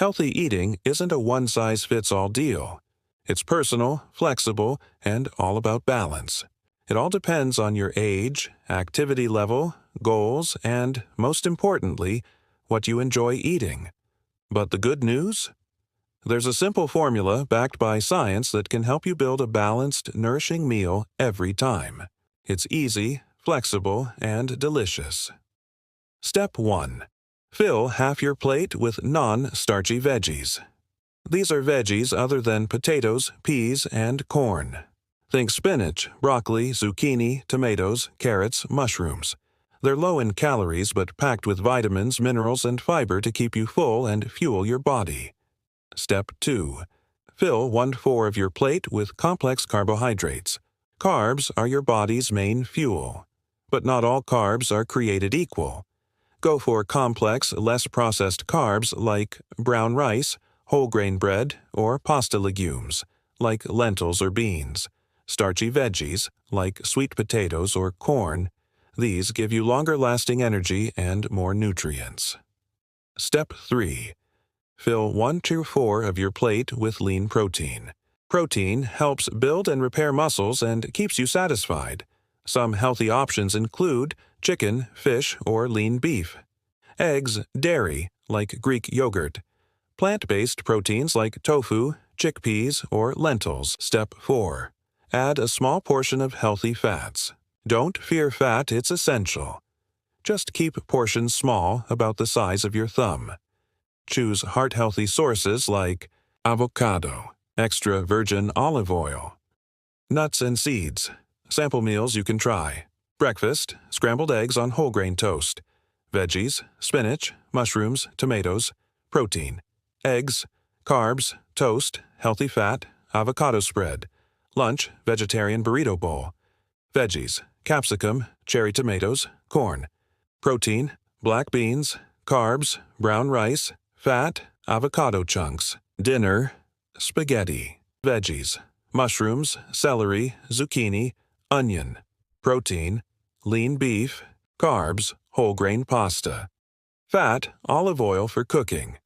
Healthy eating isn't a one-size-fits-all deal. It's personal, flexible, and all about balance. It all depends on your age, activity level, goals, and, most importantly, what you enjoy eating. But the good news? There's a simple formula backed by science that can help you build a balanced, nourishing meal every time. It's easy, flexible, and delicious. Step 1. Fill half your plate with non-starchy veggies. These are veggies other than potatoes, peas, and corn. Think spinach, broccoli, zucchini, tomatoes, carrots, mushrooms. They're low in calories but packed with vitamins, minerals, and fiber to keep you full and fuel your body. Step 2. Fill 1/4 of your plate with complex carbohydrates. Carbs are your body's main fuel. But not all carbs are created equal. Go for complex, less processed carbs like brown rice, whole grain bread, or pasta legumes, like lentils or beans. Starchy veggies, like sweet potatoes or corn. These give you longer-lasting energy and more nutrients. Step 3. Fill 1/4 of your plate with lean protein. Protein helps build and repair muscles and keeps you satisfied. Some healthy options include chicken, fish, or lean beef. Eggs, dairy, like Greek yogurt. Plant-based proteins like tofu, chickpeas, or lentils. Step 4. Add a small portion of healthy fats. Don't fear fat, it's essential. Just keep portions small, about the size of your thumb. Choose heart-healthy sources like avocado, extra virgin olive oil, nuts and seeds. Sample meals you can try. Breakfast, scrambled eggs on whole grain toast. Veggies, spinach, mushrooms, tomatoes. Protein, eggs. Carbs, toast, healthy fat, avocado spread. Lunch, vegetarian burrito bowl. Veggies, capsicum, cherry tomatoes, corn. Protein, black beans. Carbs, brown rice. Fat, avocado chunks. Dinner, spaghetti. Veggies, mushrooms, celery, zucchini, onion. Protein, lean beef. Carbs, whole grain pasta. Fat, olive oil for cooking.